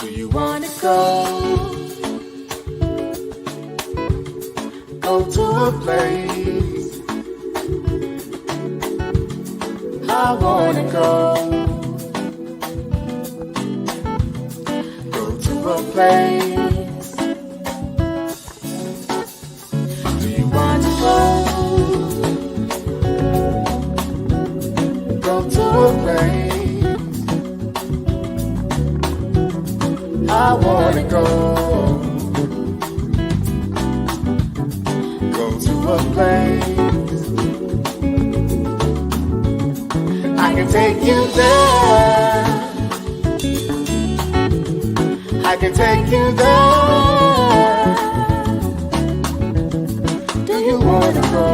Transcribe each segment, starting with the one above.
Do you wanna go to a place? I wanna go to a place. Do you wanna go to a place? I wanna go to a place. I can take you there. I can take you there. Do you wanna go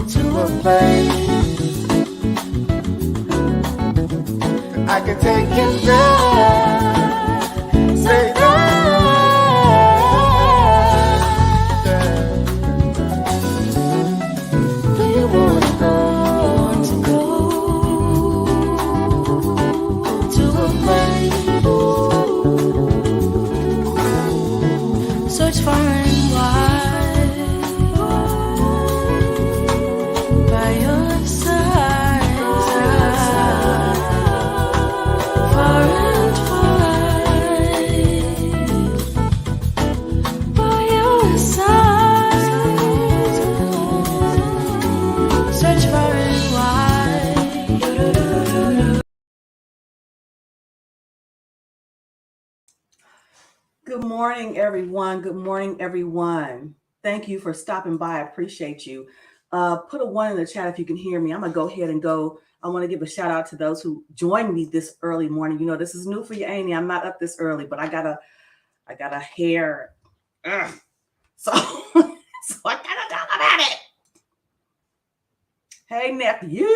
to a place? I can take you there. Say do you wanna go to a place? Search far and wide by your side, far and wide by your side. Search far and wide. Good morning, everyone. Good morning, everyone. Thank you for stopping by. I appreciate you. Put a 1 in the chat if you can hear me. I'm going to go ahead and go. I want to give a shout out to those who joined me this early morning. You know, this is new for you, Amy. I'm not up this early, but I got a hair. So I gotta talk about it. Hey, nephew.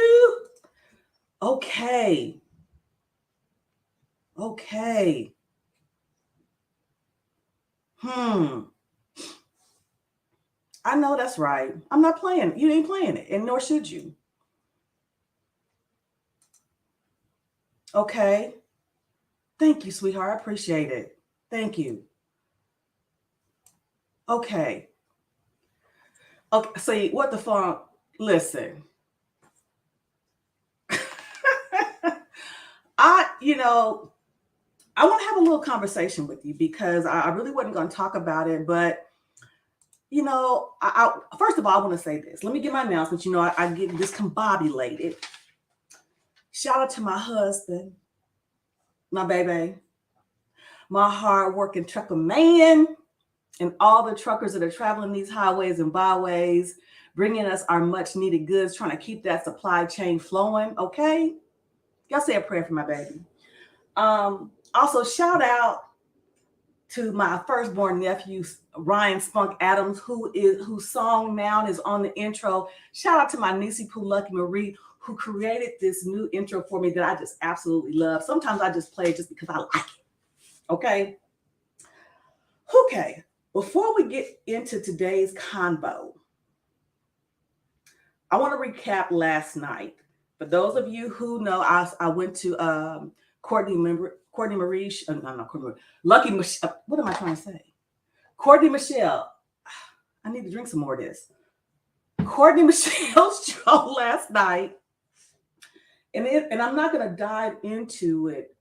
Okay. I know that's right. I'm not playing. You ain't playing it, and nor should you. Okay. Thank you, sweetheart. I appreciate it. Thank you. Okay. See, what the fuck? Listen. I want to have a little conversation with you because I really wasn't going to talk about it, but I first of all, I want to say this. Let me get my announcement. I get discombobulated. Shout out to my husband, my baby, my hard-working trucker man, and all the truckers that are traveling these highways and byways, bringing us our much-needed goods, trying to keep that supply chain flowing, okay? Y'all say a prayer for my baby. Also, shout out to my firstborn nephew, Rhyan Spunk Adams, whose song now is on the intro. Shout out to my niecey Pooh Lucky Marie, who created this new intro for me that I just absolutely love. Sometimes I just play it just because I like it. Okay. Before we get into today's convo, I want to recap last night. For those of you who know, I went to Lucky Michelle. What am I trying to say? Courtney Michelle. I need to drink some more of this. Courtney Michelle's show last night. And I'm not going to dive into it,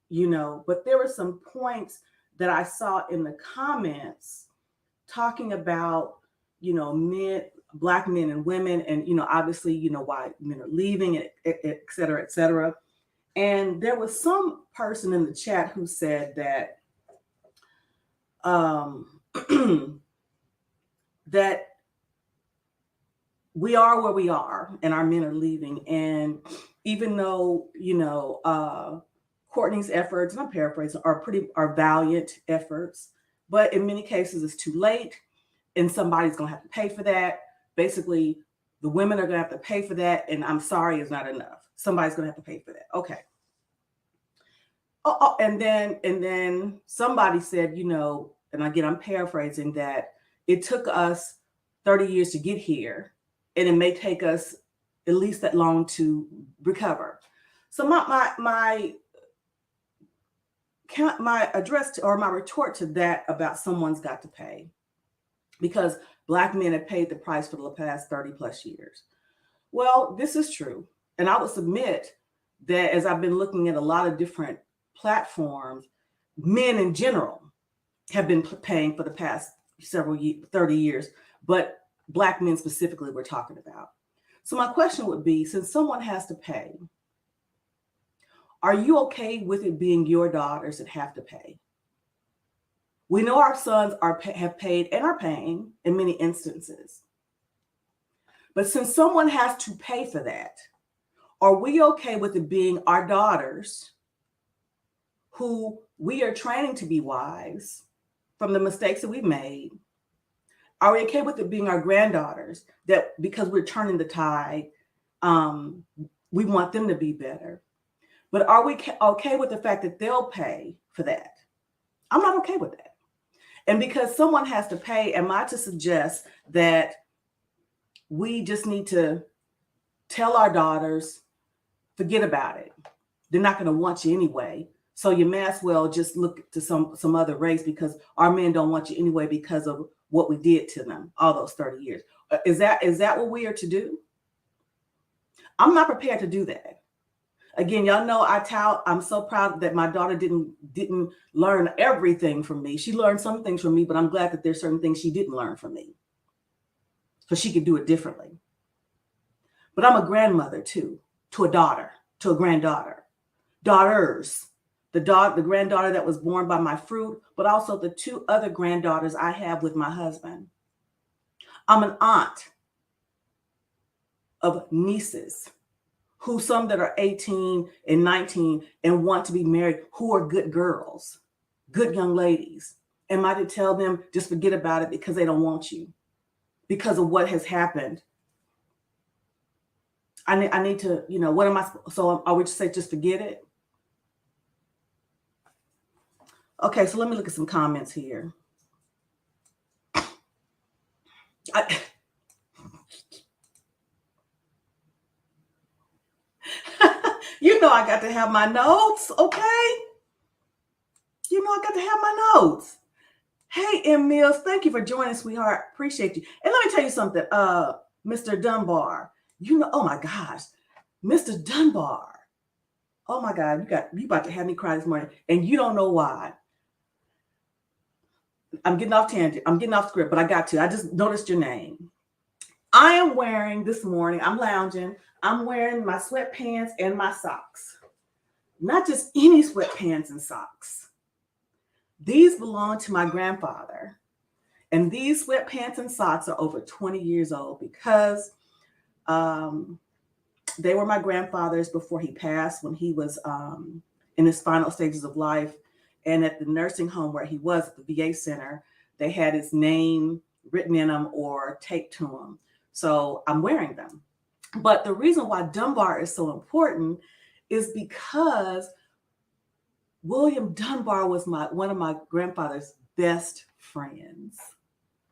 but there were some points that I saw in the comments talking about, Black men and women, and, obviously, why men are leaving, et cetera, et cetera. And there was some person in the chat who said that that we are where we are and our men are leaving. And even though, Courtney's efforts, and I'm paraphrasing, are valiant efforts, but in many cases it's too late and somebody's going to have to pay for that. Basically, the women are going to have to pay for that. And I'm sorry, it's not enough. Somebody's going to have to pay for that. Okay. And then somebody said, and again, I'm paraphrasing, that it took us 30 years to get here, and it may take us at least that long to recover. So my address to, or my retort to that about someone's got to pay, because Black men have paid the price for the past 30 plus years. Well, this is true. And I would submit that as I've been looking at a lot of different platforms, men in general have been paying for the past 30 years, but Black men specifically we're talking about. So my question would be, since someone has to pay, are you okay with it being your daughters that have to pay? We know our sons have paid and are paying in many instances. But since someone has to pay for that, are we okay with it being our daughters who we are training to be wives from the mistakes that we've made? Are we okay with it being our granddaughters that because we're turning the tide, we want them to be better? But are we okay with the fact that they'll pay for that? I'm not okay with that. And because someone has to pay, am I to suggest that we just need to tell our daughters, forget about it. They're not going to want you anyway. So you may as well just look to some other race, because our men don't want you anyway because of what we did to them all those 30 years. Is that what we are to do? I'm not prepared to do that. Again, y'all know I'm so proud that my daughter didn't learn everything from me. She learned some things from me, but I'm glad that there's certain things she didn't learn from me, so she could do it differently. But I'm a grandmother too, to a daughter, to a granddaughter, daughters, the granddaughter that was born by my fruit, but also the two other granddaughters I have with my husband. I'm an aunt of nieces, who some that are 18 and 19 and want to be married, who are good girls, good young ladies. Am I to tell them just forget about it because they don't want you, because of what has happened? I need to, what am I? So I would say just forget it. Okay, so let me look at some comments here. I got to have my notes, okay? I got to have my notes. Hey, M. Mills, thank you for joining, sweetheart. Appreciate you. And let me tell you something, Mr. Dunbar. Oh my gosh, Mr. Dunbar. Oh my God, you about to have me cry this morning, and you don't know why. I'm getting off tangent. I'm getting off script, but I got to. I just noticed your name. I am wearing this morning, I'm lounging. I'm wearing my sweatpants and my socks. Not just any sweatpants and socks. These belong to my grandfather. And these sweatpants and socks are over 20 years old because they were my grandfather's before he passed, when he was in his final stages of life. And at the nursing home where he was, at the VA center, they had his name written in them or taped to him. So I'm wearing them. But the reason why Dunbar is so important is because William Dunbar was one of my grandfather's best friends.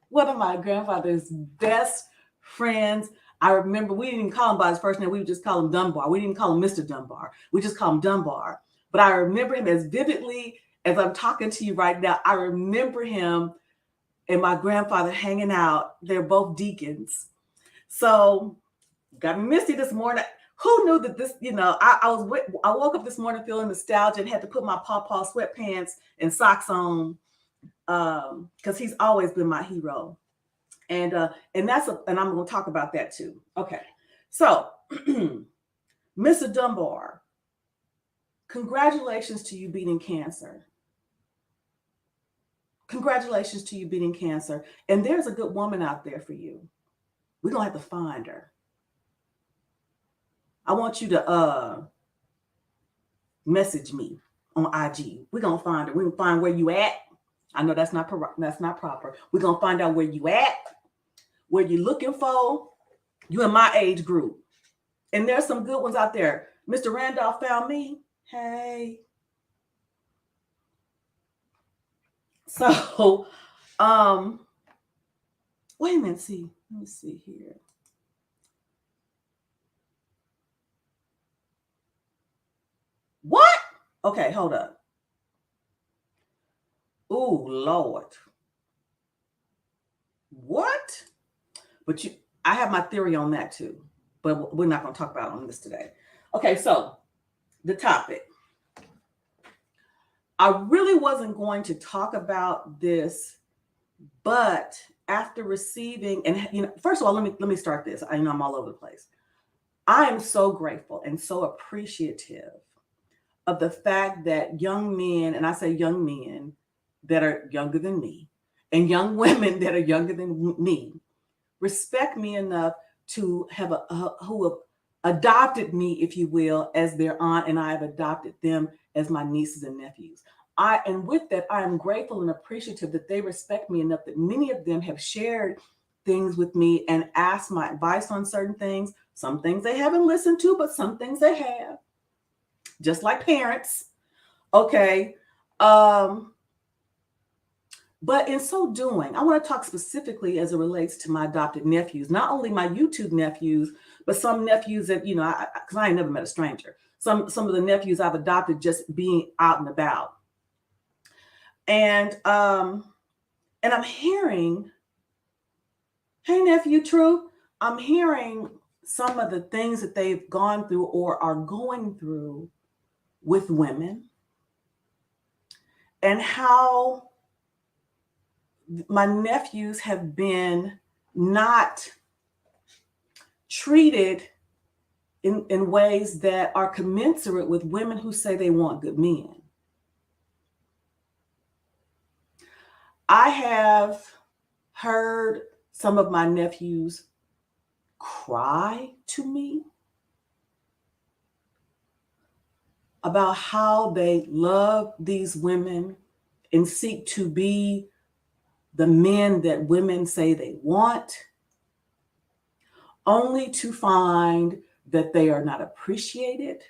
One of my grandfather's best friends. I remember we didn't even call him by his first name. We would just call him Dunbar. We didn't call him Mr. Dunbar. We just call him Dunbar. But I remember him as vividly as I'm talking to you right now. I remember him and my grandfather hanging out. They're both deacons. So got me misty this morning. Who knew that this, I woke up this morning feeling nostalgia and had to put my pawpaw sweatpants and socks on because he's always been my hero. And I'm going to talk about that too. Okay. So Mr. Dunbar, congratulations to you beating cancer. Congratulations to you beating cancer. And there's a good woman out there for you. We're going to have to find her. I want you to message me on IG. We're going to find her. We're going to find where you at. I know that's not proper. We're going to find out where you at, where you're looking for. You in my age group. And there's some good ones out there. Mr. Randolph found me. Hey. So, wait a minute. Let me see here. Okay, hold up. Oh, Lord. What? But I have my theory on that too, but we're not going to talk about it on this today. Okay, so the topic. I really wasn't going to talk about this, but after receiving, and first of all, let me start this. I know I'm all over the place. I am so grateful and so appreciative of the fact that young men, and I say young men that are younger than me, and young women that are younger than me, respect me enough to have who have adopted me, if you will, as their aunt, and I have adopted them as my nieces and nephews. And with that, I am grateful and appreciative that they respect me enough that many of them have shared things with me and asked my advice on certain things. Some things they haven't listened to, but some things they have, just like parents. Okay. But in so doing, I want to talk specifically as it relates to my adopted nephews, not only my YouTube nephews, but some nephews that, because I ain't never met a stranger. Some of the nephews I've adopted just being out and about. And I'm hearing, hey, nephew, True, I'm hearing some of the things that they've gone through or are going through with women, and how my nephews have been not treated in ways that are commensurate with women who say they want good men. I have heard some of my nephews cry to me about how they love these women and seek to be the men that women say they want, only to find that they are not appreciated,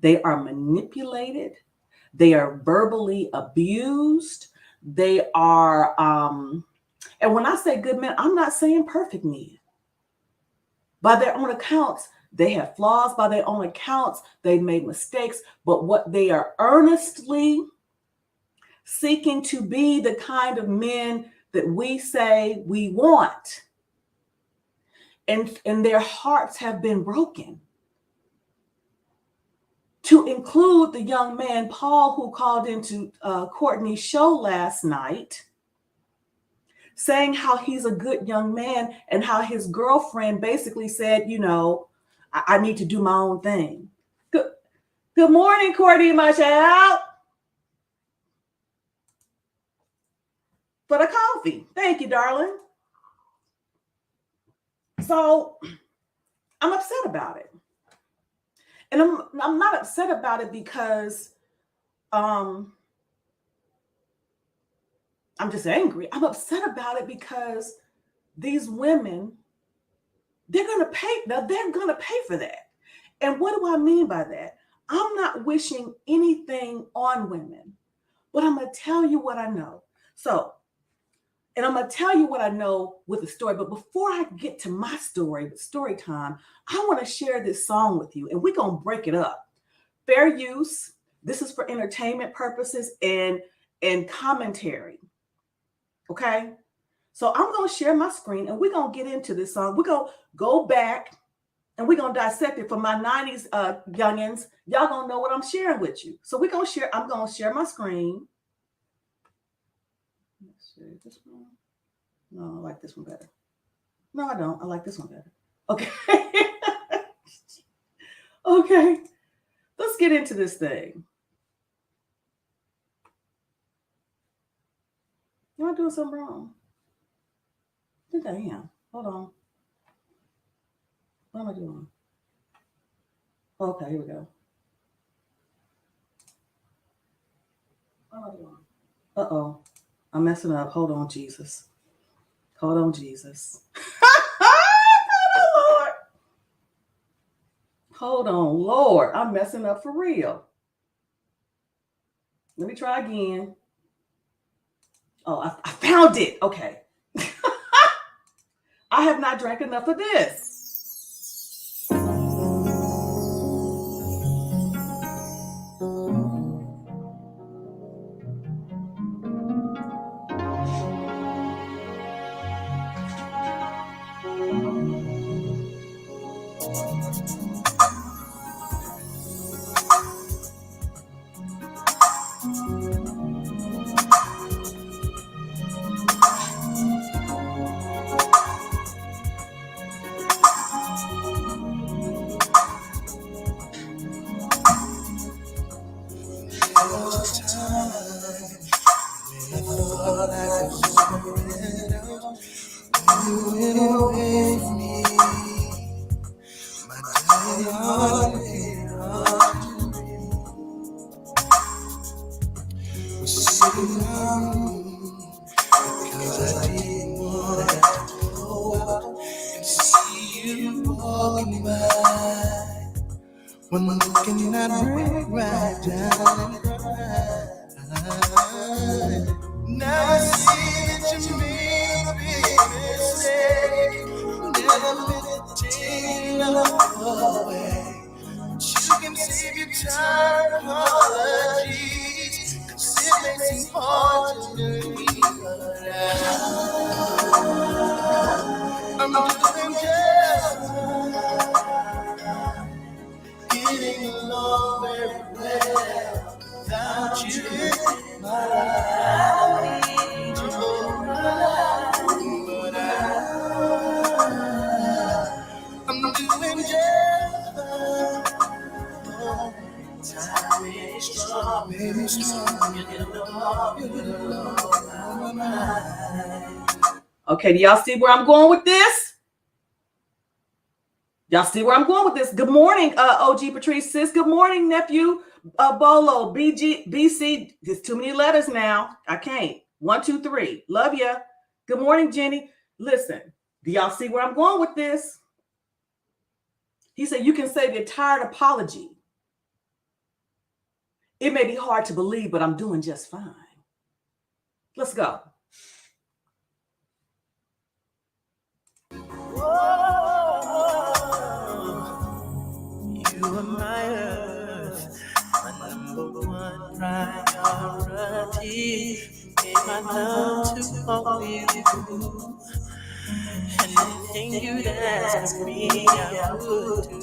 they are manipulated, they are verbally abused, they are, and when I say good men, I'm not saying perfect men. By their own accounts, they have flaws. By their own accounts, they've made mistakes. But what they are earnestly seeking to be the kind of men that we say we want. And their hearts have been broken. To include the young man, Paul, who called into Courtney's show last night, saying how he's a good young man and how his girlfriend basically said, I need to do my own thing. Good morning, Courtney, my child. For the coffee. Thank you, darling. So I'm upset about it. And I'm not upset about it because I'm just angry. I'm upset about it because these women, they're going to pay. Now they're going to pay for that. And what do I mean by that? I'm not wishing anything on women, but I'm going to tell you what I know. And I'm going to tell you what I know with a story. But before I get to my story, with story time, I want to share this song with you, and we're going to break it up. Fair use. This is for entertainment purposes and commentary. Okay? So I'm going to share my screen, and we're going to get into this song. We're going to go back, and we're going to dissect it for my 90s youngins. Y'all going to know what I'm sharing with you. So I'm going to share my screen. Let's see this one. No, I like this one better. No, I don't. I like this one better. Okay. Okay. Let's get into this thing. Am I doing something wrong? I think I am. Hold on. What am I doing? Okay, here we go. What am I doing? Uh-oh. I'm messing up. Hold on, Jesus. Hold on, Jesus. Hold on, Lord. I'm messing up for real. Let me try again. Oh, I found it. Okay. I have not drank enough of this. When looking at break right down and cry. Now I see that you made a big mistake. Never meant to take love away. But you can save your time and apologies, 'cause it may seem hard to believe, but I'm doing just getting along very well without you in my life. But I'm doing just fine. Time is strong, baby, strong. You're my mind. Okay, do y'all see where I'm going with this? Y'all see where I'm going with this? Good morning, OG Patrice, sis. Good morning, nephew. Bolo, BG, BC. There's too many letters now. I can't. 1, 2, 3. Love ya. Good morning, Jenny. Listen, do y'all see where I'm going with this? He said, you can save your tired apology. It may be hard to believe, but I'm doing just fine. Let's go. You are my earth, my number one priority. Gave my love to only you. Anything you'd ask me, I would do.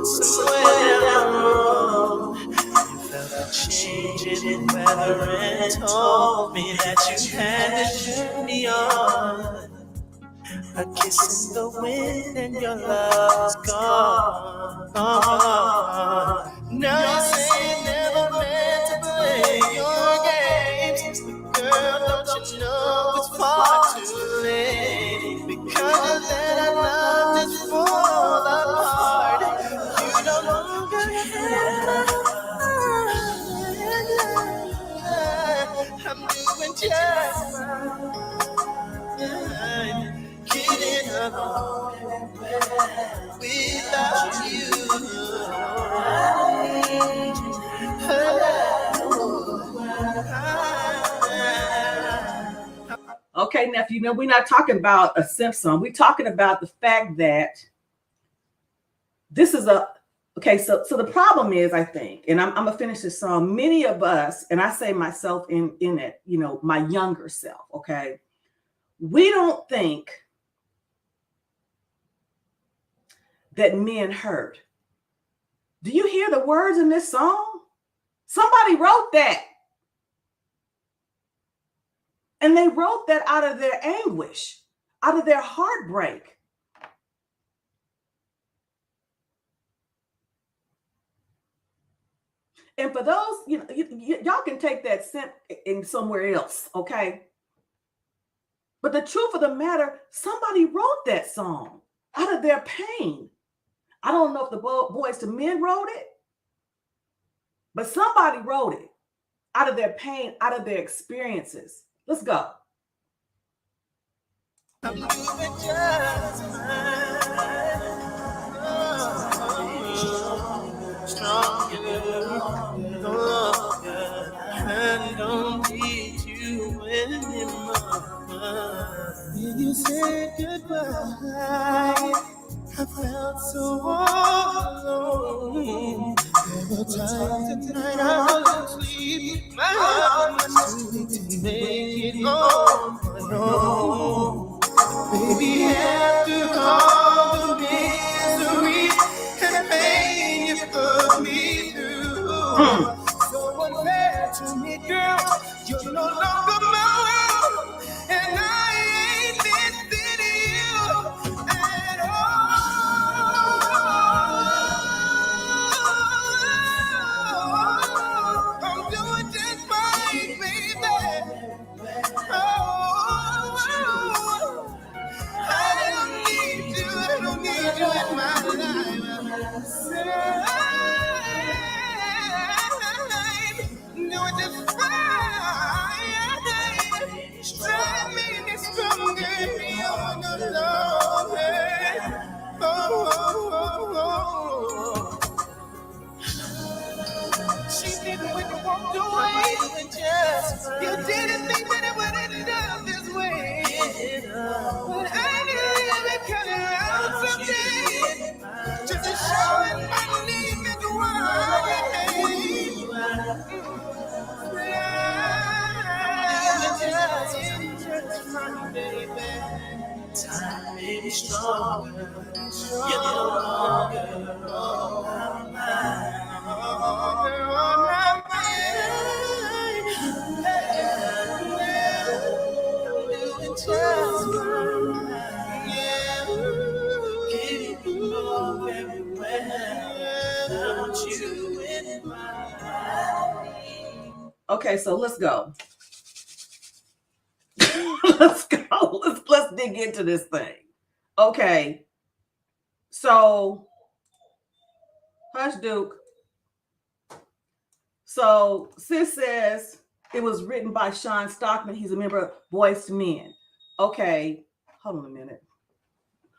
Somewhere along, you felt a change in the weather and told me that you had to journey on. A kiss in the wind and your love's gone. Now you say you never meant to play your games, but girl, don't you know it's far too late? Because of that, I love this fall apart. You don't longer have my heart. I'm doing just fine. Getting along without you. Okay, nephew, no, we're not talking about a simp song. We're talking about the fact that this is okay, so the problem is, I think, and I'm gonna finish this song. Many of us, and I say myself in it, you know, my younger self, okay, we don't think that men hurt. Do you hear the words in this song? Somebody wrote that. And they wrote that out of their anguish, out of their heartbreak. And for those, you know, y'all can take that scent in somewhere else, okay? But the truth of the matter, somebody wrote that song out of their pain. I don't know if the Boys to Men wrote it, but somebody wrote it out of their pain, out of their experiences. Let's go. I'm doing just stronger, and don't need you anymore. When you said goodbye, I felt so all alone. There were times at night I couldn't sleep. My heart was too weak to make it on my own. Baby, after all the misery and pain you put me through, so unfair to me, girl. You're no longer my world, and I ain't missing you at all. I'm doing just fine, baby. I don't need you in my life. Doing just fine. Trying to make me stronger beyond the love. walked away. You didn't think that it would end up this way. But I knew you would come around someday. Just to show it my name is why. Baby. Time may be stronger. You're no longer on my mind. I'm doing just fine. Yeah, keep you love everywhere. I want you in my life. Okay, so let's go. Let's go. Let's dig into this thing. Okay. So, hush, Duke. So, sis says it was written by Sean Stockman. He's a member of Boyz II Men. Okay. Hold on a minute.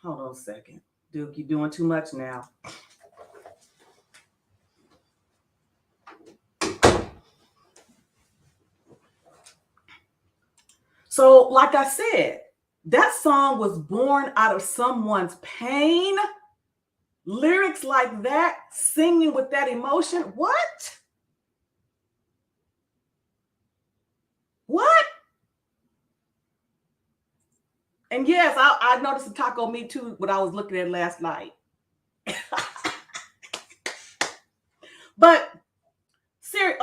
Hold on a second. Duke, you're doing too much now. So, like I said, that song was born out of someone's pain. Lyrics like that, singing with that emotion. What? What? And yes, I noticed the taco me too when I was looking at it last night. But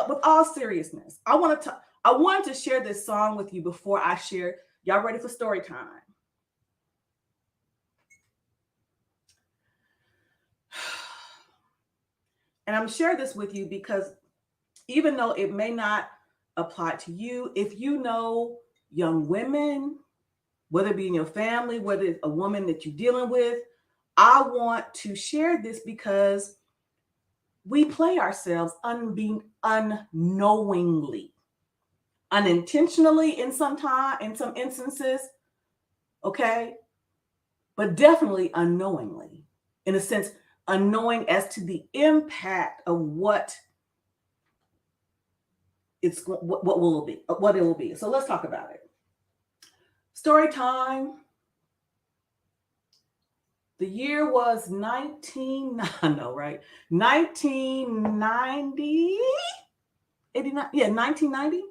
with all seriousness, I wanted to share this song with you before I share. Y'all ready for story time? And I'm sharing this with you because even though it may not apply to you, if you know young women, whether it be in your family, whether it's a woman that you're dealing with, I want to share this because we play ourselves unknowingly, unintentionally in some instances, okay? But definitely unknowingly, in a sense, unknowing as to the impact of what it will be. So let's talk about it. Story time. The year was 1990. 89, yeah, 1990.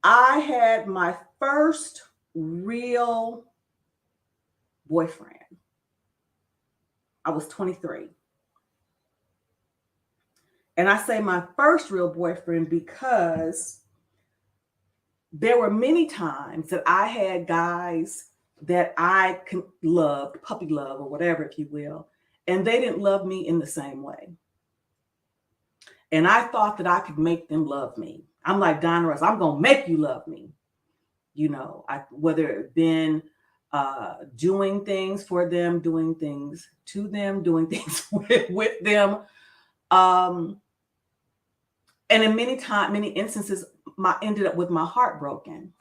I had my first real boyfriend. I was 23. And I say my first real boyfriend because there were many times that I had guys that I loved, puppy love or whatever, if you will, and they didn't love me in the same way. And I thought that I could make them love me. I'm like Donna Ross, I'm going to make you love me. You know, whether it been doing things for them, doing things to them, doing things with them. And in many instances, ended up with my heart broken.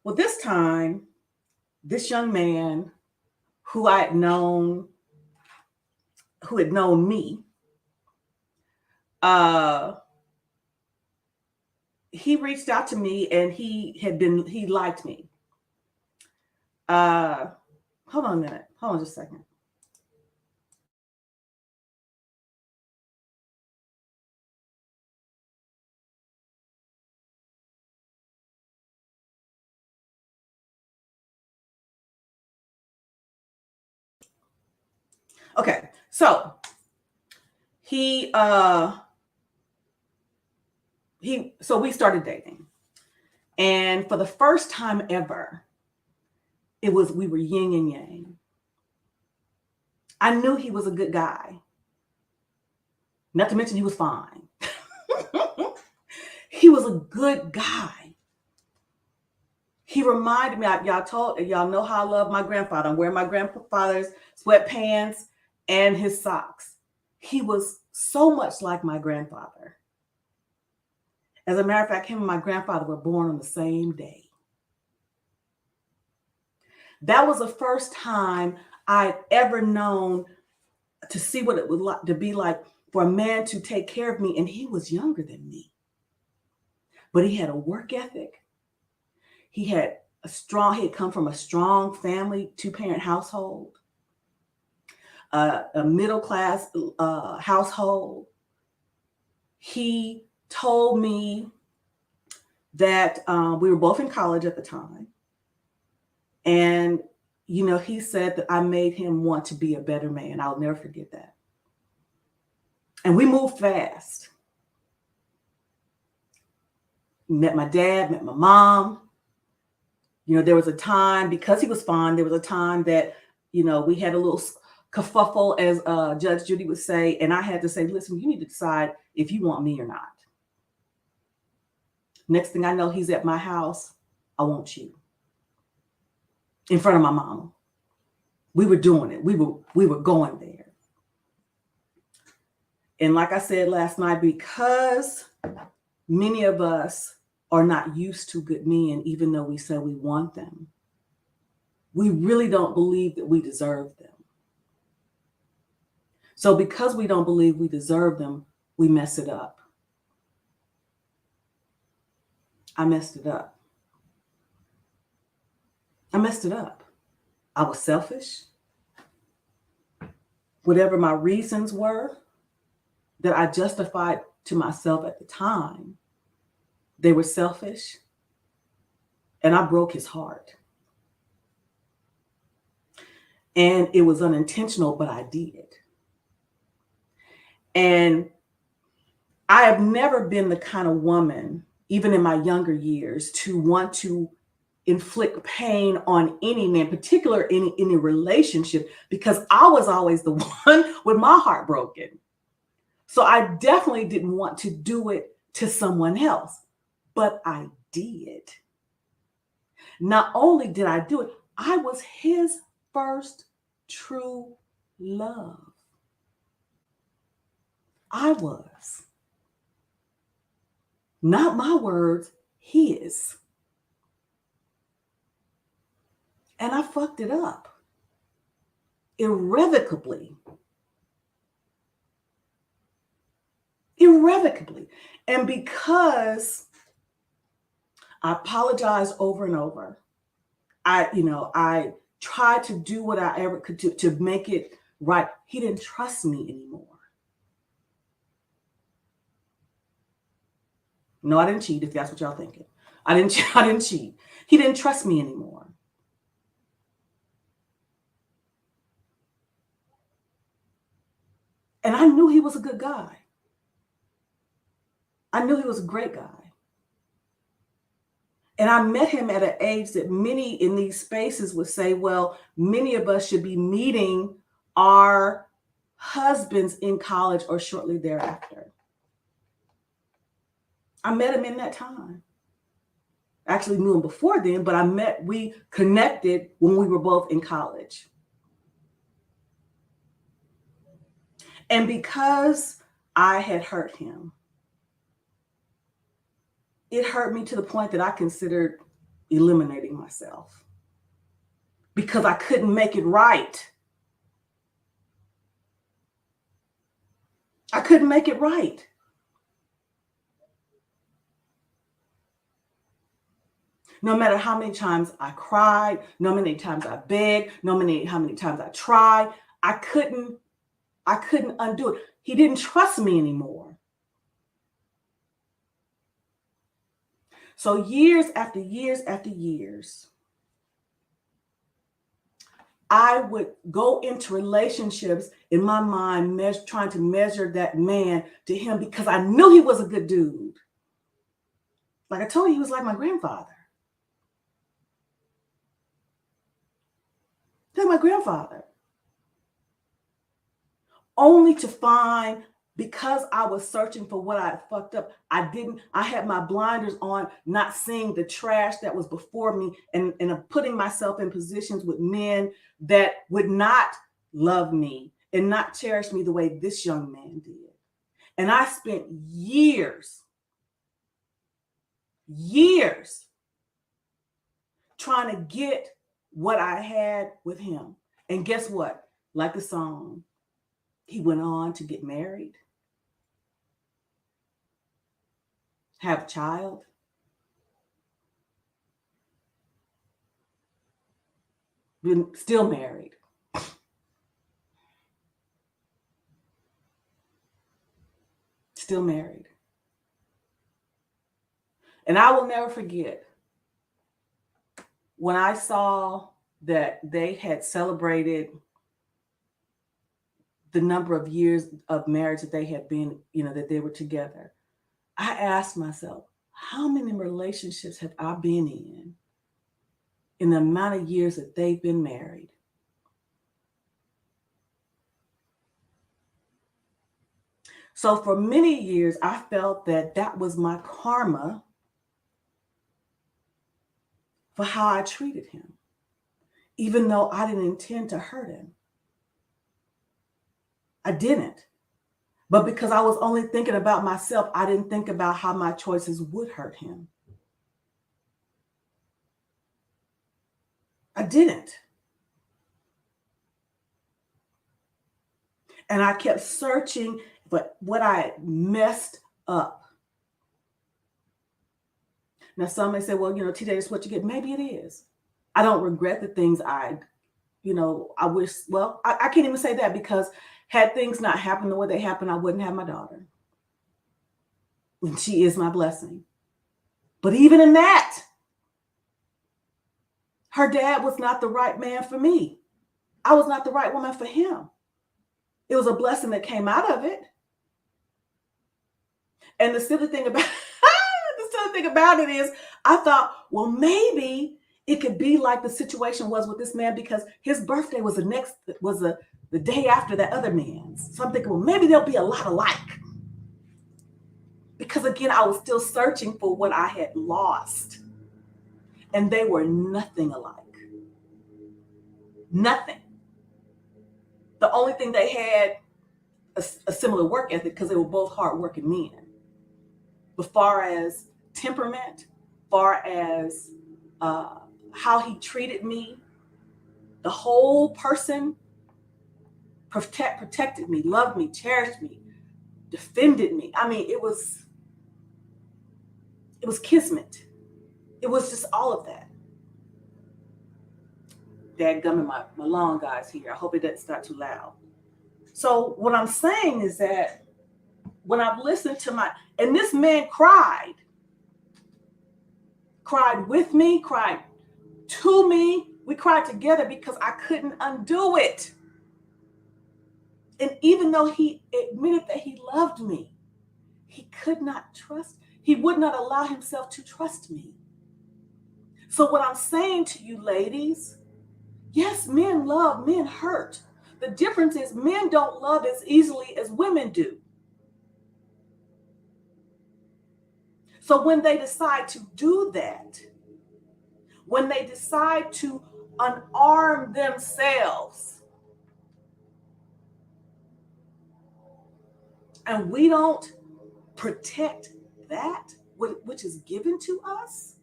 Well, this time, this young man who had known me, he reached out to me and he liked me. Hold on a minute. Hold on just a second. Okay, so so we started dating, and for the first time ever, we were yin and yang. I knew he was a good guy. Not to mention he was fine. He was a good guy. He reminded me, y'all know how I love my grandfather. I'm wearing my grandfather's sweatpants and his socks. He was so much like my grandfather. As a matter of fact, him and my grandfather were born on the same day. That was the first time I'd ever known to see what it would like to be like for a man to take care of me, and he was younger than me. But he had a work ethic. He had come from a strong family, 2-parent household, a middle-class household. He told me that we were both in college at the time. And, he said that I made him want to be a better man. I'll never forget that. And we moved fast. Met my dad, met my mom. There was a time, because he was fine, there was a time that, we had a little kerfuffle, as Judge Judy would say. And I had to say, listen, you need to decide if you want me or not. Next thing I know, he's at my house. I want you. In front of my mama. We were doing it. We were going there. And like I said last night, because many of us are not used to good men, even though we say we want them, we really don't believe that we deserve them. So because we don't believe we deserve them, we mess it up. I messed it up. I was selfish. Whatever my reasons were that I justified to myself at the time, they were selfish. And I broke his heart. And it was unintentional, but I did. And I have never been the kind of woman, even in my younger years, to want to inflict pain on any man, particular in any relationship, because I was always the one with my heart broken. So I definitely didn't want to do it to someone else, but I did. Not only did I do it, I was his first true love. I was. Not my words, his. And I fucked it up irrevocably. And because I apologized over and over, I tried to do what I ever could to make it right. He didn't trust me anymore. No, I didn't cheat, if that's what y'all thinking. I didn't cheat. He didn't trust me anymore. And I knew he was a good guy. I knew he was a great guy. And I met him at an age that many in these spaces would say, well, many of us should be meeting our husbands in college or shortly thereafter. I met him in that time. I actually knew him before then, but we connected when we were both in college. And because I had hurt him, it hurt me to the point that I considered eliminating myself because I couldn't make it right. I couldn't make it right. No matter how many times I cried, no many times I begged, how many times I tried, I couldn't undo it. He didn't trust me anymore. So years after years after years, I would go into relationships in my mind, trying to measure that man to him because I knew he was a good dude. Like I told you, he was like my grandfather. Like my grandfather. Only to find, because I was searching for what I had fucked up, I had my blinders on, not seeing the trash that was before me and putting myself in positions with men that would not love me and not cherish me the way this young man did. And I spent years trying to get what I had with him. And guess what? Like the song, he went on to get married. have a child, been still married. Still married. And I will never forget when I saw that they had celebrated the number of years of marriage that they had been, that they were together. I asked myself, how many relationships have I been in the amount of years that they've been married? So for many years, I felt that was my karma for how I treated him, even though I didn't intend to hurt him. I didn't. But because I was only thinking about myself, I didn't think about how my choices would hurt him. I didn't. And I kept searching for what I had messed up. Now, some may say, well, TJ, that's what you get. Maybe it is. I don't regret the things I wish, well, I can't even say that, because had things not happened the way they happened, I wouldn't have my daughter. And she is my blessing. But even in that, her dad was not the right man for me. I was not the right woman for him. It was a blessing that came out of it. And the silly thing about it is, I thought, well, maybe it could be like the situation was with this man, because his birthday was the day after that other man's. So I'm thinking, well, maybe there'll be a lot alike. Because again, I was still searching for what I had lost. And they were nothing alike. Nothing. The only thing they had a similar work ethic, because they were both hardworking men. But far as temperament, far as how he treated me, the whole person protected me, loved me, cherished me, defended me. I mean, it was kismet. It was just all of that. Dadgummit, my lawn guys here. I hope it doesn't start too loud. So what I'm saying is that when I've listened to and this man cried with me, cried to me. We cried together because I couldn't undo it. And even though he admitted that he loved me, he could not trust. He would not allow himself to trust me. So what I'm saying to you ladies, yes, men love, men hurt. The difference is men don't love as easily as women do. So when they decide to do that, when they decide to unarm themselves, and we don't protect that which is given to us,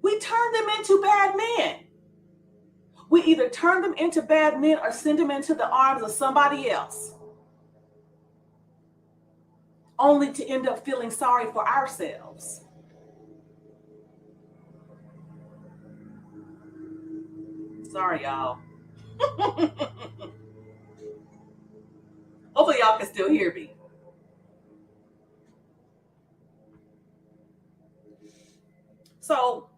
we turn them into bad men. We either turn them into bad men or send them into the arms of somebody else, only to end up feeling sorry for ourselves. Sorry, y'all. Hopefully y'all can still hear me. So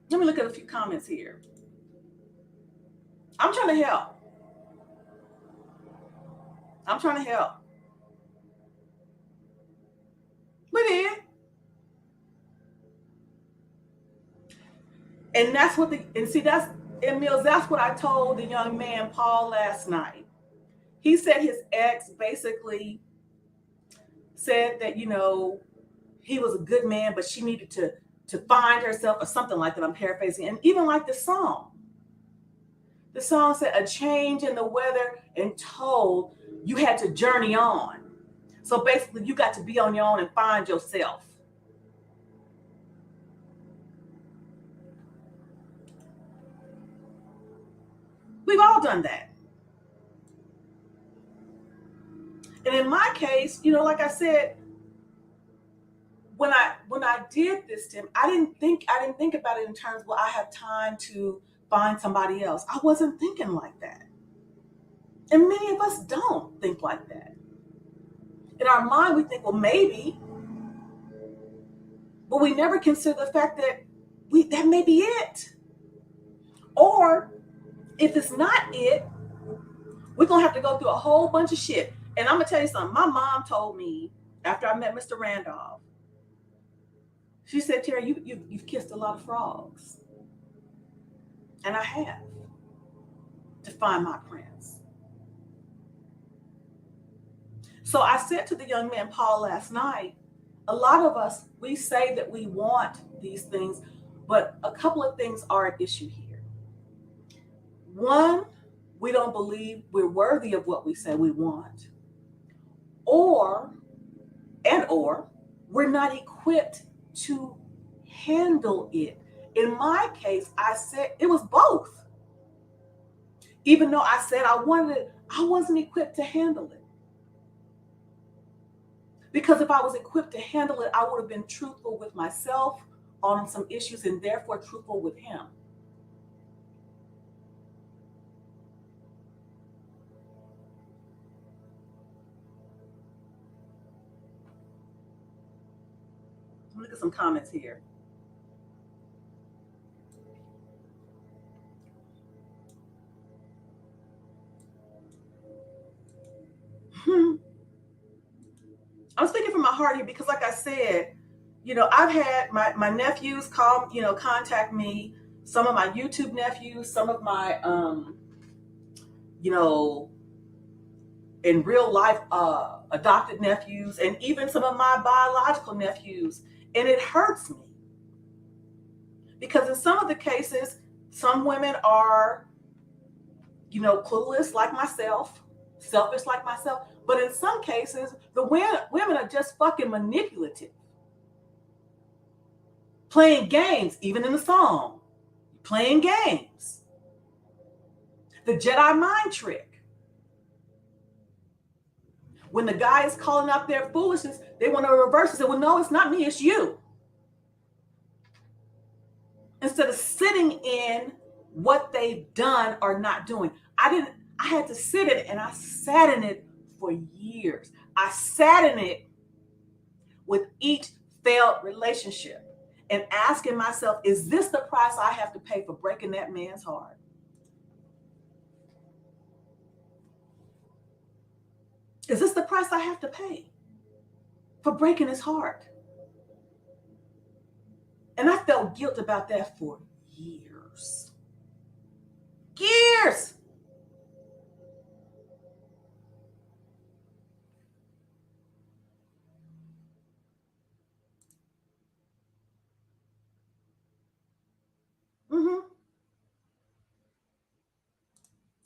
let me look at a few comments here. I'm trying to help. We did. And that's what Mills, that's what I told the young man, Paul, last night. He said his ex basically said that, he was a good man, but she needed to find herself or something like that. I'm paraphrasing. And even like the song said, a change in the weather and told you had to journey on. So basically you got to be on your own and find yourself. We've all done that. And in my case, like I said, when I did this to him, I didn't think about it in terms, well, I have time to find somebody else. I wasn't thinking like that. And many of us don't think like that. In our mind, we think, well, maybe, but we never consider the fact that that may be it. Or if it's not it, we're going to have to go through a whole bunch of shit. And I'm going to tell you something. My mom told me after I met Mr. Randolph, she said, Terry, you've kissed a lot of frogs. And I have, to find my prince. So I said to the young man, Paul, last night, a lot of us, we say that we want these things, but a couple of things are at issue here. One, we don't believe we're worthy of what we say we want. Or we're not equipped to handle it. In my case, I said it was both. Even though I said I wanted it, I wasn't equipped to handle it. Because if I was equipped to handle it, I would have been truthful with myself on some issues and therefore truthful with him. Look at some comments here. I'm speaking from my heart here because, like I said, I've had my nephews contact me, some of my YouTube nephews, some of my, in real life adopted nephews, and even some of my biological nephews. And it hurts me because in some of the cases, some women are, clueless like myself, selfish like myself. But in some cases, the women are just fucking manipulative. Playing games, even in the song. Playing games. The Jedi mind trick. When the guy is calling out their foolishness, they want to reverse and say, well, no, it's not me, it's you. Instead of sitting in what they've done or not doing. I had to sit in it, and I sat in it for years. I sat in it with each failed relationship and asking myself, is this the price I have to pay for breaking that man's heart? Is this the price I have to pay for breaking his heart? And I felt guilt about that for years. Years.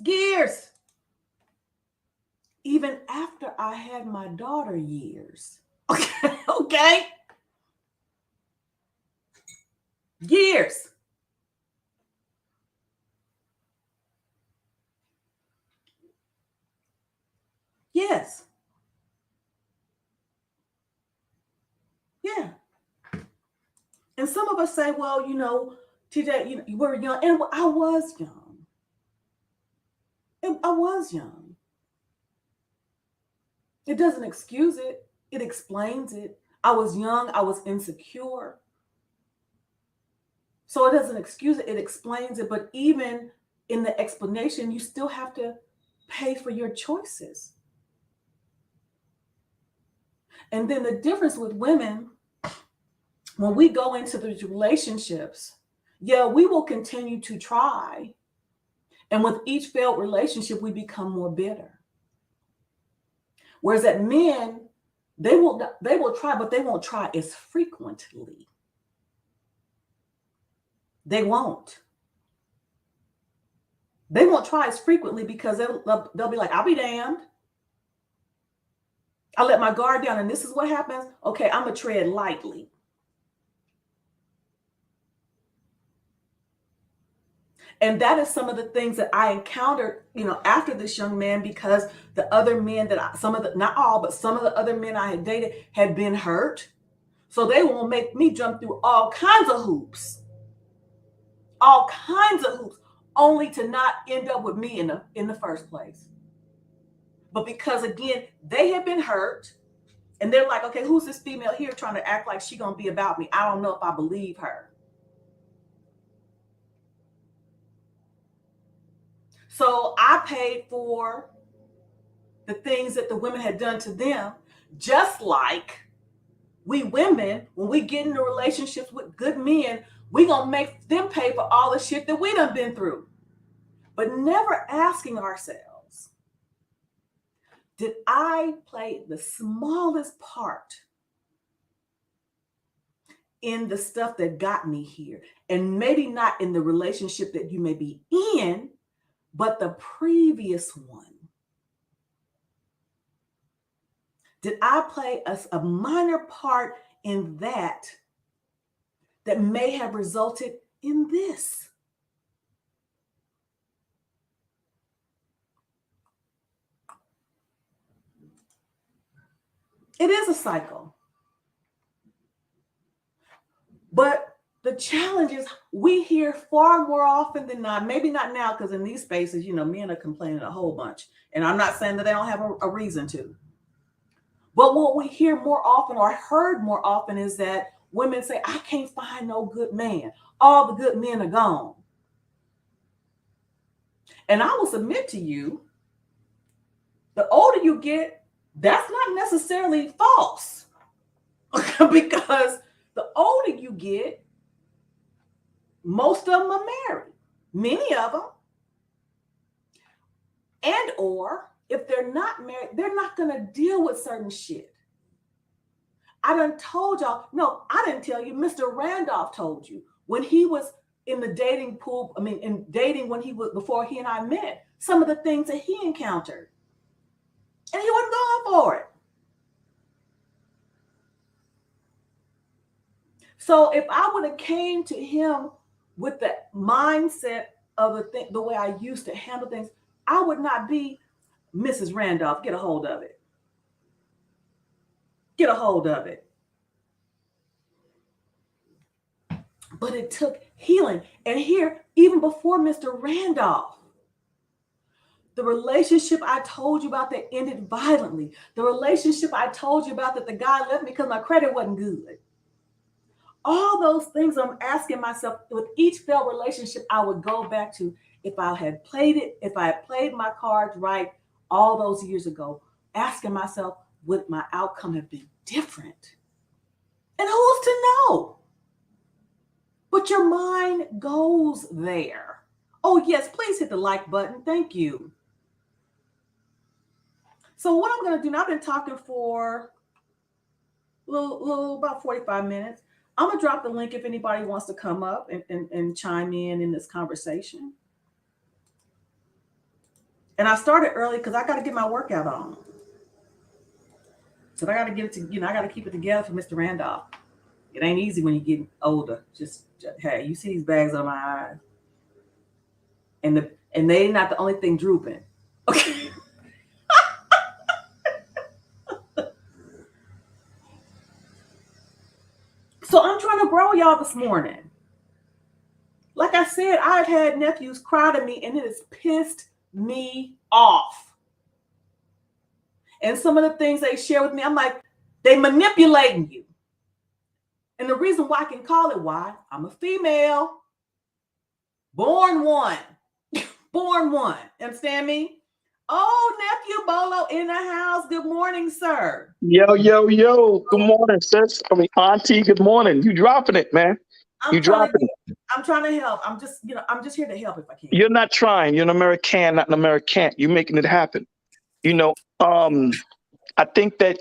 Years. Even after I had my daughter, years. Okay. Years. Yes. Yeah. And some of us say, well, today, you were young. And I was young. I was young. It doesn't excuse it. It explains it. I was young. I was insecure. So it doesn't excuse it. It explains it. But even in the explanation, you still have to pay for your choices. And then the difference with women, when we go into these relationships, yeah, we will continue to try. And with each failed relationship, we become more bitter. Whereas that men, they will try, but they won't try as frequently. They won't. They won't try as frequently because they'll be like, I'll be damned. I let my guard down and this is what happens. Okay, I'm going to tread lightly. And that is some of the things that I encountered, after this young man, because the other men not all, but some of the other men I had dated had been hurt. So they will make me jump through all kinds of hoops, only to not end up with me in the first place. But because, again, they have been hurt, and they're like, okay, who's this female here trying to act like she gonna be about me? I don't know if I believe her. So I paid for the things that the women had done to them, just like we women, when we get into relationships with good men, we gonna make them pay for all the shit that we done been through. But never asking ourselves, did I play the smallest part in the stuff that got me here? And maybe not in the relationship that you may be in, but the previous one. Did I play a minor part in that may have resulted in this? It is a cycle. But the challenge is we hear far more often than not, maybe not now, because in these spaces, men are complaining a whole bunch. And I'm not saying that they don't have a reason to. But what we hear more often, or heard more often, is that women say, I can't find no good man. All the good men are gone. And I will submit to you, the older you get, that's not necessarily false. Because the older you get, most of them are married. Many of them. And or if they're not married, they're not going to deal with certain shit. I done told y'all, no, I didn't tell you. Mr. Randolph told you when he was in the dating pool, in dating before he and I met, some of the things that he encountered. And he wasn't going for it. So if I would have came to him with the mindset of the way I used to handle things, I would not be Mrs. Randolph. Get a hold of it. Get a hold of it. But it took healing. And here, even before Mr. Randolph, the relationship I told you about that ended violently, the relationship I told you about that the guy left me because my credit wasn't good. All those things I'm asking myself with each failed relationship, I would go back to if I had played my cards right all those years ago, asking myself, would my outcome have been different? And who's to know? But your mind goes there. Oh, yes, please hit the like button. Thank you. So what I'm going to do now, I've been talking for about 45 minutes. I'm going to drop the link if anybody wants to come up and chime in this conversation. And I started early because I got to get my workout on. So I got to get it to, I got to keep it together for Mr. Randolph. It ain't easy when you get older. Just hey, you see these bags on my eyes. And they not the only thing drooping. Okay. So I'm trying to grow y'all this morning. Like I said, I've had nephews cry to me and it has pissed me off. And some of the things they share with me, I'm like, they manipulating you. And the reason why I can call it why, I'm a female. Born one. Born one. Understand me? Oh, nephew Bolo in the house. Good morning, sir. Yo. Good morning, sis. Auntie, good morning. You dropping it, man. I'm trying to help. I'm just here to help if I can. You're not trying. You're an American, not an American. You're making it happen. I think that,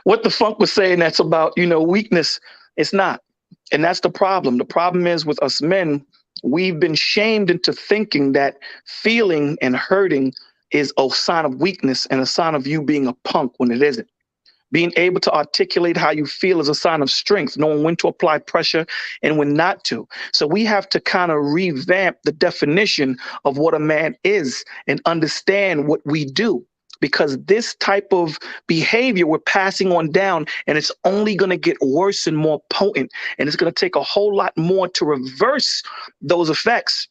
what the Funk was saying, that's about, weakness. It's not. And that's the problem. The problem is with us men, we've been shamed into thinking that feeling and hurting is a sign of weakness and a sign of you being a punk when it isn't. Being able to articulate how you feel is a sign of strength, knowing when to apply pressure and when not to. So we have to kind of revamp the definition of what a man is and understand what we do. because this type of behavior we're passing on down, and it's only going to get worse and more potent. And it's going to take a whole lot more to reverse those effects.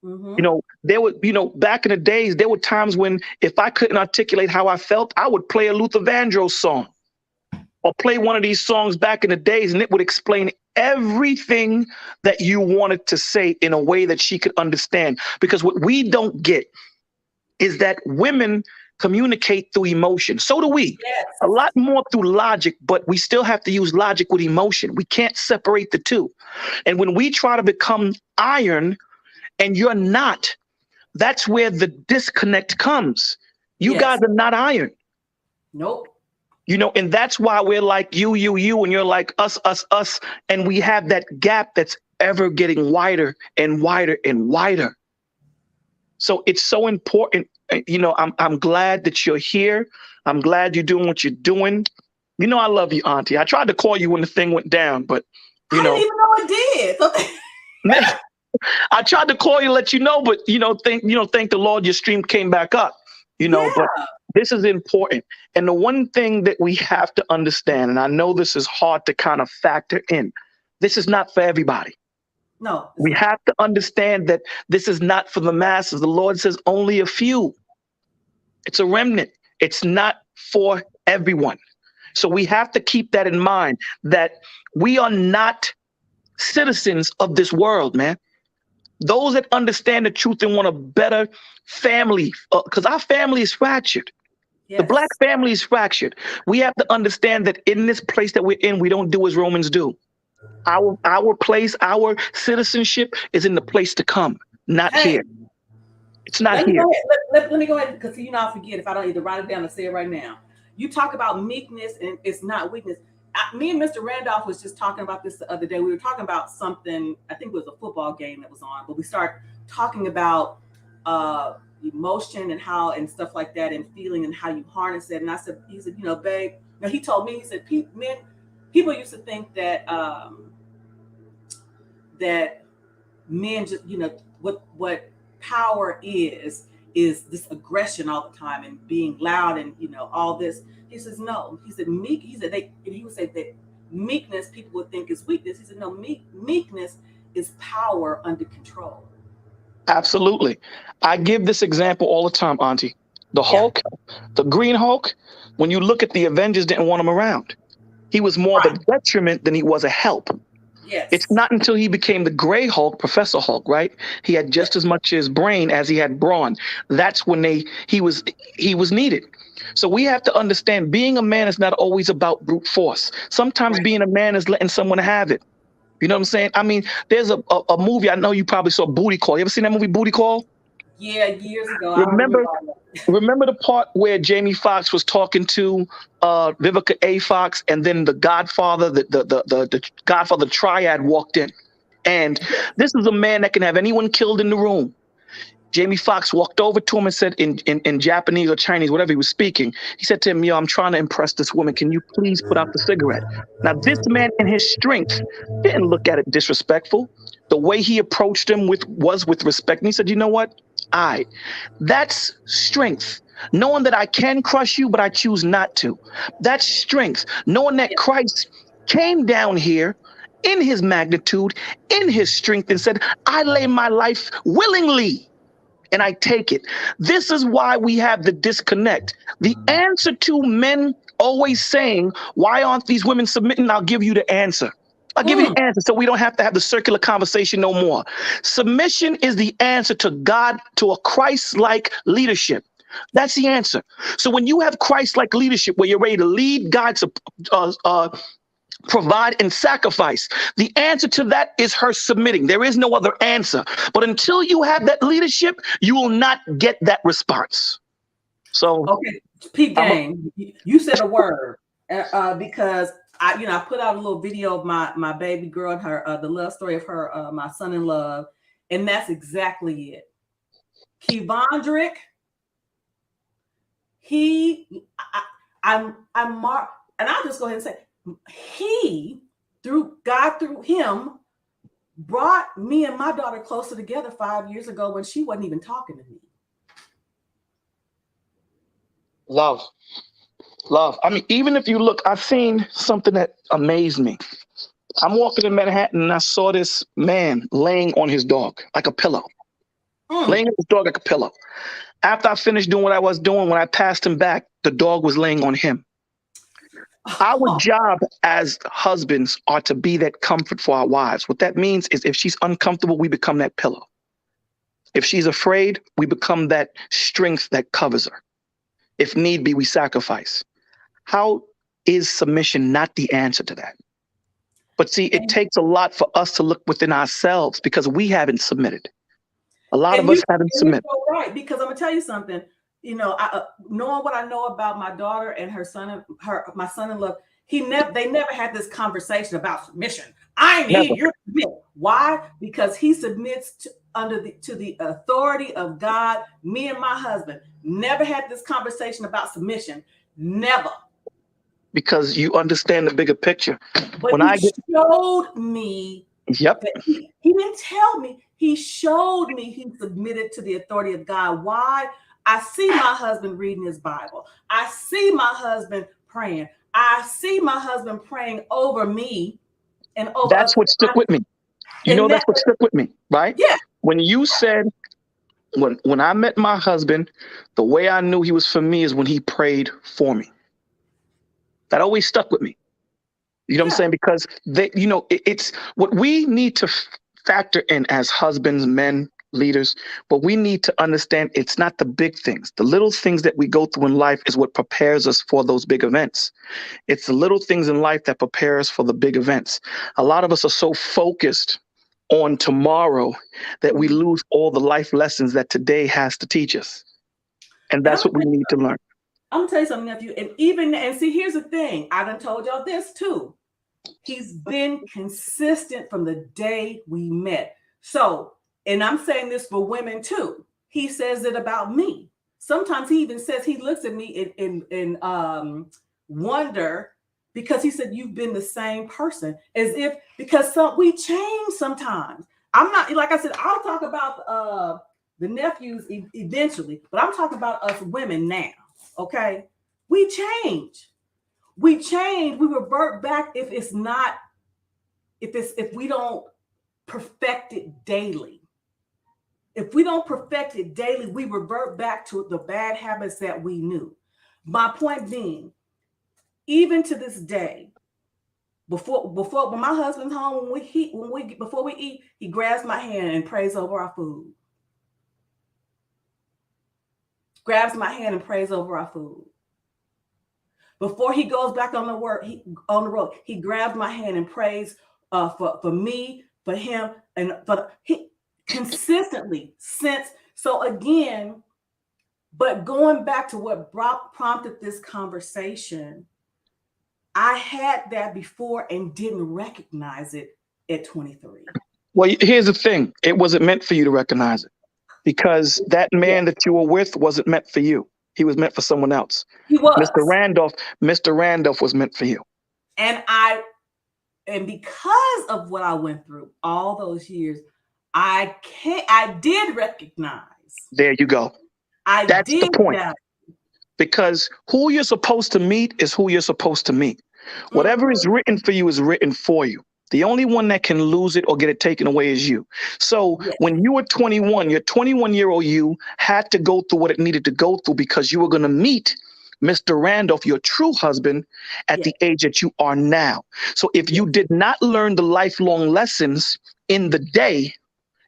You know, there were, you know, back in the days, there were times when if I couldn't articulate how I felt, I would play a Luther Vandross song or play one of these songs back in the days, and it would explain everything that you wanted to say in a way that she could understand. Because what we don't get is that women communicate through emotion. So do we. Yes. A lot more through logic, but we still have to use logic with emotion. We can't separate the two. And when we try to become iron, and you're not, that's where the disconnect comes. You Yes. guys are not iron. Nope. You know, and that's why we're like you, and you're like us, and we have that gap that's ever getting wider and wider and wider. So it's so important. You know, I'm glad that you're here. I'm glad you're doing what you're doing. You know, I love you, Auntie. I tried to call you when the thing went down, but you know, I didn't even know it did. I tried to call you, let you know, but thank the Lord, your stream came back up. But this is important. And the one thing that we have to understand, and I know this is hard to kind of factor in, this is not for everybody. No. We have to understand that this is not for the masses. The Lord says only a few. It's a remnant. It's not for everyone. So we have to keep that in mind, that we are not citizens of this world, man. Those that understand the truth and want a better family, because our family is fractured. Yes. The Black family is fractured. We have to understand that in this place that we're in, we don't do as Romans do. Our place, our citizenship is in the place to come, not here. It's not here. Let me go ahead, because I'll forget if I don't either write it down or say it right now. You talk about meekness, and it's not weakness. Me and Mr. Randolph was just talking about this the other day. We were talking about something, I think it was a football game that was on, but we started talking about emotion and how and stuff like that, and feeling and how you harness it. And he said, babe, he told me, he said, people used to think that that men just, what power is this aggression all the time and being loud and all this. He says no. He said he would say that meekness people would think is weakness. He said no, meekness is power under control. Absolutely. I give this example all the time, Auntie. The Hulk, the Green Hulk, when you look at the Avengers, didn't want him around. He was more of a detriment than he was a help. Yes. It's not until he became the Gray Hulk, Professor Hulk, right? He had just as much as brain as he had brawn. That's when he was needed. So we have to understand, being a man is not always about brute force. Sometimes being a man is letting someone have it. You know what I'm saying? I mean, there's a movie, I know you probably saw, Booty Call. You ever seen that movie, Booty Call? Yeah, years ago. Remember the part where Jamie Foxx was talking to Vivica A. Fox, and then the Godfather, the Godfather triad walked in. And this is a man that can have anyone killed in the room. Jamie Foxx walked over to him and said in Japanese or Chinese, whatever he was speaking, he said to him, I'm trying to impress this woman. Can you please put out the cigarette? Now, this man in his strength didn't look at it disrespectful. The way he approached him was with respect. And he said, you know what? That's strength. Knowing that I can crush you, but I choose not to. That's strength. Knowing that Christ came down here in his magnitude, in his strength, and said, I lay my life willingly and I take it. This is why we have the disconnect. The answer to men always saying, why aren't these women submitting? I'll give you the answer. I'll give you the answer, so we don't have to have the circular conversation no more. Submission is the answer to God, to a Christ-like leadership. That's the answer. So when you have Christ-like leadership where you're ready to lead, guide, provide, and sacrifice, the answer to that is her submitting. There is no other answer. But until you have that leadership, you will not get that response. So, okay, Pete Gang, you said a word because I put out a little video of my baby girl and her the love story of her my son in love, and that's exactly it. Kevondrick, and I'll just go ahead and say, God through him brought me and my daughter closer together 5 years ago when she wasn't even talking to me. Love. Love. I mean, even if you look, I've seen something that amazed me. I'm walking in Manhattan and I saw this man laying on his dog like a pillow. Laying on his dog like a pillow. After I finished doing what I was doing, when I passed him back, the dog was laying on him. Our job as husbands are to be that comfort for our wives. What that means is if she's uncomfortable, we become that pillow. If she's afraid, we become that strength that covers her. If need be, we sacrifice. How is submission not the answer to that? But see, it takes a lot for us to look within ourselves because we haven't submitted. A lot of us haven't submitted. Right, because I'm gonna tell you something. You know, knowing what I know about my daughter and her son, my son-in-law, they never had this conversation about submission. I need your submission. Why? Because he submits to the authority of God. Me and my husband never had this conversation about submission. Never. Because you understand the bigger picture. But he showed me. Yep. He didn't tell me. He showed me he submitted to the authority of God. Why? I see my husband reading his Bible. I see my husband praying. I see my husband praying over me and over. That's what stuck with me. You know, that's what stuck with me, right? Yeah. When you said, when I met my husband, the way I knew he was for me is when he prayed for me. That always stuck with me. You know what I'm saying? Because it's what we need to factor in as husbands, men, leaders, but we need to understand it's not the big things. The little things that we go through in life is what prepares us for those big events. It's the little things in life that prepare us for the big events. A lot of us are so focused on tomorrow that we lose all the life lessons that today has to teach us. And that's what we need to learn. I'm gonna tell you something, nephew. And see, here's the thing. I done told y'all this too. He's been consistent from the day we met. So, and I'm saying this for women too. He says it about me. Sometimes he even says, he looks at me in wonder, because he said, you've been the same person, as if, because we change sometimes. I'm not, like I said, I'll talk about the nephews eventually, but I'm talking about us women now. Okay. We change. We revert back if we don't perfect it daily. If we don't perfect it daily, we revert back to the bad habits that we knew. My point being, even to this day, before when my husband's home, before we eat, he grabs my hand and prays over our food. Grabs my hand and prays over our food. Before he goes back on the road, he grabs my hand and prays for me, for him, and he consistently since. So again, but going back to what prompted this conversation, I had that before and didn't recognize it at 23. Well, here's the thing. It wasn't meant for you to recognize it, because that man that you were with wasn't meant for you. He was meant for someone else. He was. Mr. Randolph was meant for you. And because of what I went through all those years, I did recognize. There you go. That's the point. Because who you're supposed to meet is who you're supposed to meet. Whatever is written for you is written for you. The only one that can lose it or get it taken away is you. So when you were 21, your 21-year-old you had to go through what it needed to go through, because you were going to meet Mr. Randolph, your true husband, at the age that you are now. So if you did not learn the lifelong lessons in the day,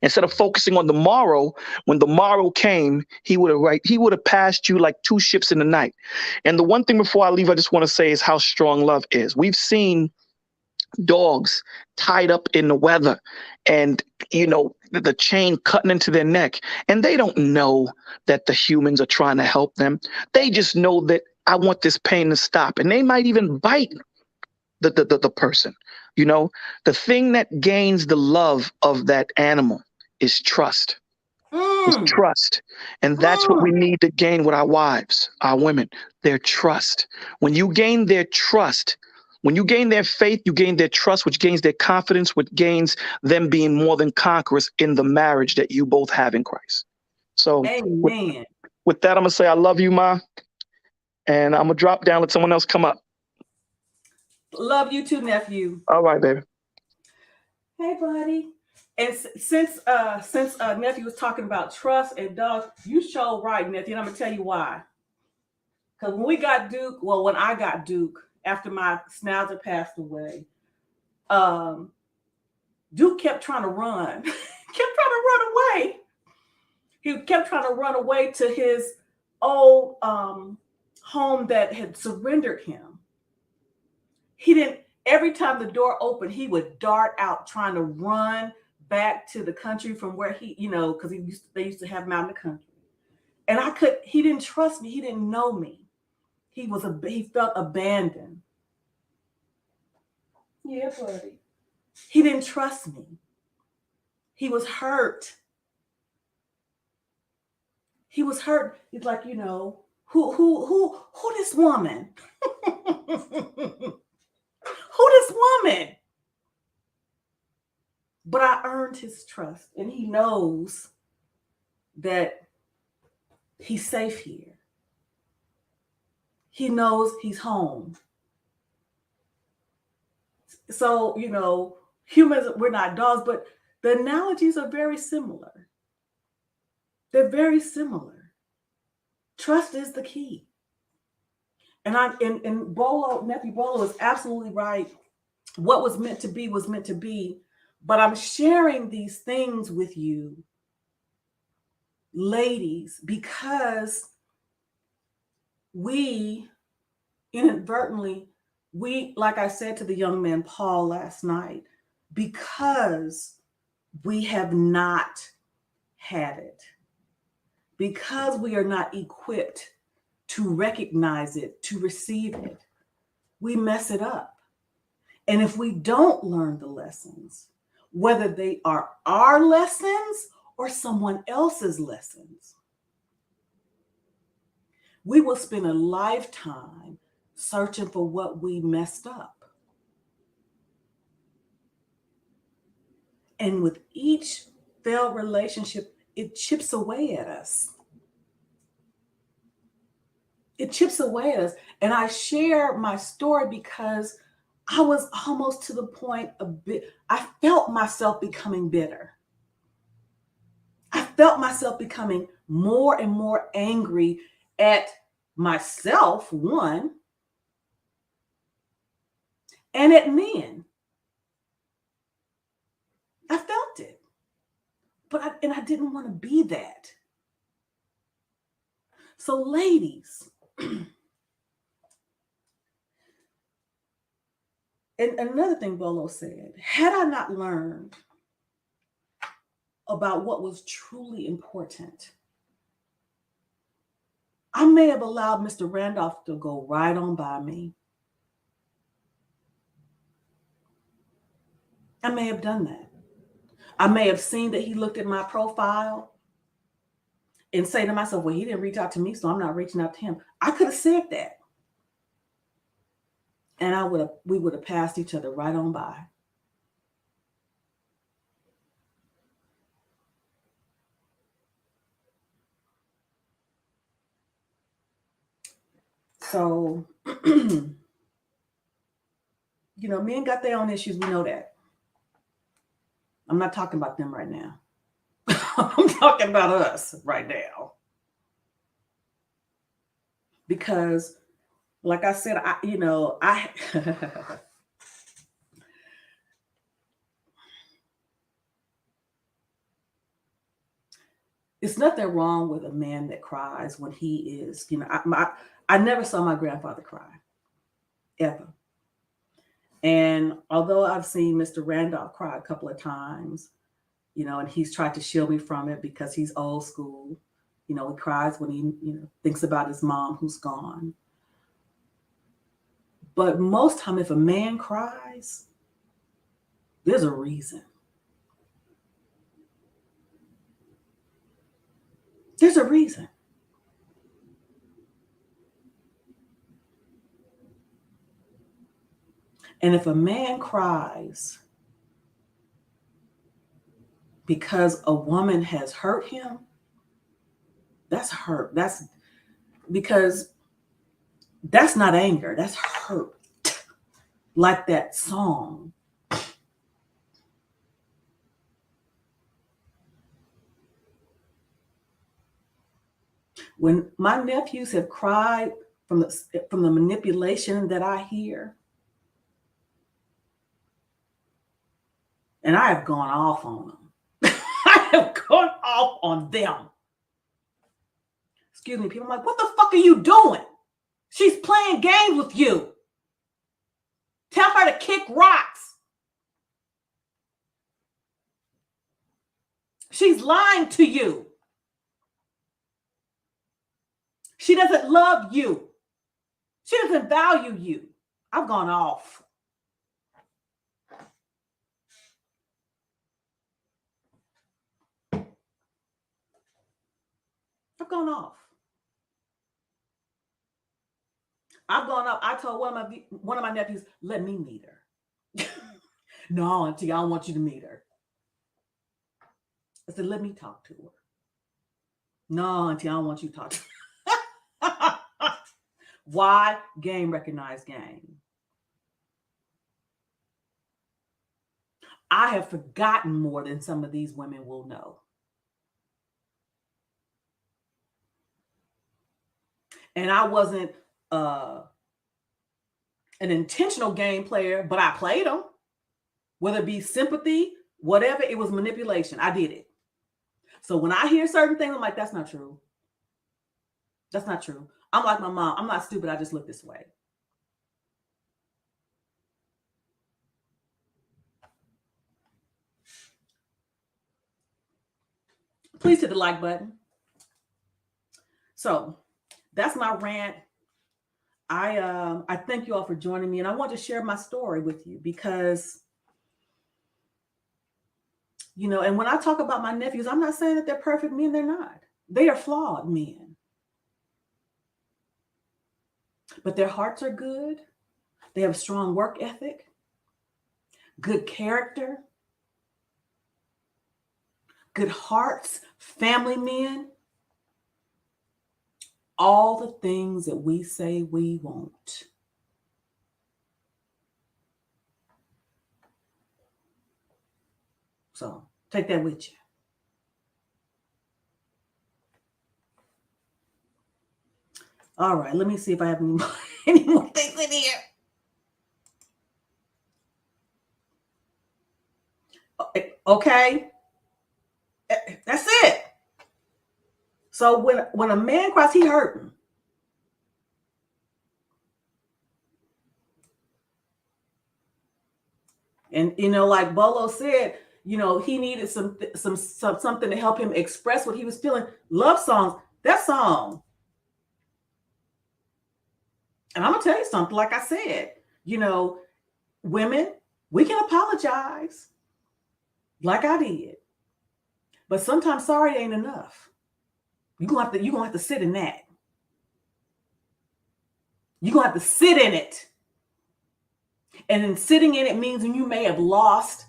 instead of focusing on the morrow, when the morrow came, he would have passed you like two ships in the night. And the one thing before I leave, I just want to say is how strong love is. We've seen dogs tied up in the weather and, the chain cutting into their neck. And they don't know that the humans are trying to help them. They just know that I want this pain to stop. And they might even bite the person. The thing that gains the love of that animal is trust. It's trust. And that's what we need to gain with our wives, our women, their trust. When you gain their trust, when you gain their faith, you gain their trust, which gains their confidence, which gains them being more than conquerors in the marriage that you both have in Christ. So with that, I'm going to say, I love you, Ma. And I'm going to drop down, let someone else come up. Love you too, nephew. All right, baby. Hey, buddy. And since nephew was talking about trust and dogs, you showed right, nephew, and I'm going to tell you why. Because when I got Duke, after my schnauzer passed away, Duke kept trying to run. Away. He kept trying to run away to his old home that had surrendered him. He didn't, every time the door opened, he would dart out trying to run back to the country from where he, because they used to have him out in the country. And he didn't trust me. He didn't know me. He felt abandoned. Yeah, buddy. He didn't trust me. He was hurt. He was hurt. He's like, who this woman? Who this woman? But I earned his trust, and he knows that he's safe here. He knows he's home. So, humans, we're not dogs, but the analogies are very similar. They're very similar. Trust is the key. And nephew Bolo is absolutely right. What was meant to be was meant to be. But I'm sharing these things with you, ladies, because we inadvertently, like I said to the young man Paul last night, because we have not had it, because we are not equipped to recognize it, to receive it, we mess it up. And if we don't learn the lessons, whether they are our lessons or someone else's lessons, we will spend a lifetime searching for what we messed up. And with each failed relationship, it chips away at us. It chips away at us. And I share my story because I was almost to the point I felt myself becoming bitter. I felt myself becoming more and more angry at myself, one, and at men. I felt it. But I didn't want to be that. So ladies, and another thing Bolo said, had I not learned about what was truly important, I may have allowed Mr. Randolph to go right on by me. I may have done that. I may have seen that he looked at my profile and say to myself, well, he didn't reach out to me, so I'm not reaching out to him. I could have said that. And we would have passed each other right on by. So, men got their own issues. We know that. I'm not talking about them right now. I'm talking about us right now. Because, like I said, it's nothing wrong with a man that cries when he is, I never saw my grandfather cry, ever. And although I've seen Mr. Randolph cry a couple of times, and he's tried to shield me from it because he's old school. He cries when he, thinks about his mom who's gone. But most time, if a man cries, there's a reason. There's a reason. And if a man cries because a woman has hurt him, that's hurt. That's because That's not anger. That's hurt. Like that song. When my nephews have cried from the manipulation that I hear, and I have gone off on them. I have gone off on them. Excuse me, people. I'm like, what the fuck are you doing? She's playing games with you. Tell her to kick rocks. She's lying to you. She doesn't love you. She doesn't value you. I've gone off. I've gone off. I've gone up. I told one of my nephews, let me meet her. No, Auntie, I don't want you to meet her. I said, let me talk to her. No, Auntie, I don't want you to talk to her. Why? Game recognized game. I have forgotten more than some of these women will know. And I wasn't an intentional game player, but I played them. Whether it be sympathy, whatever, it was manipulation. I did it. So when I hear certain things, I'm like, that's not true. That's not true. I'm like my mom. I'm not stupid. I just look this way. Please hit the like button. So that's my rant. I thank you all for joining me, and I want to share my story with you because, you know, and when I talk about my nephews, I'm not saying that they're perfect men. They're not. They are flawed men. But their hearts are good. They have a strong work ethic, good character, good hearts, family men. All the things that we say we want. So take that with you. All right, let me see if I have any more things in here. Okay, that's it. So when a man cries, he hurting. And you know, like Bolo said, you know, he needed something to help him express what he was feeling. Love songs, that song. And I'm gonna tell you something. Like I said, you know, women, we can apologize, like I did, but sometimes sorry ain't enough. You're gonna have to sit in that. You're gonna have to sit in it. And in sitting in it means when you may have lost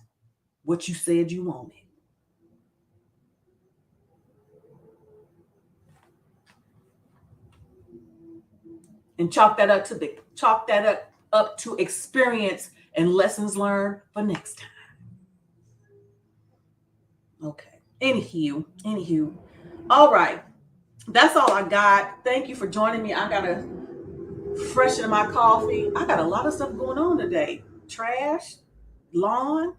what you said you wanted. And chalk that up to experience and lessons learned for next time. Okay. Anywho. All right. That's all I got. Thank you for joining me. I gotta freshen my coffee. I got a lot of stuff going on today. Trash, lawn,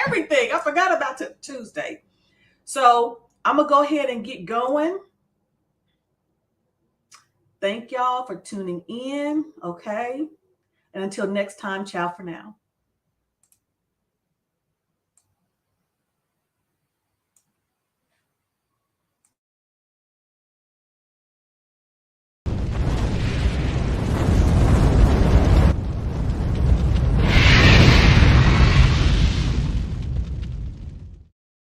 everything. I forgot about Tuesday. So I'm gonna go ahead and get going. Thank y'all for tuning in. Okay. And until next time, ciao for now.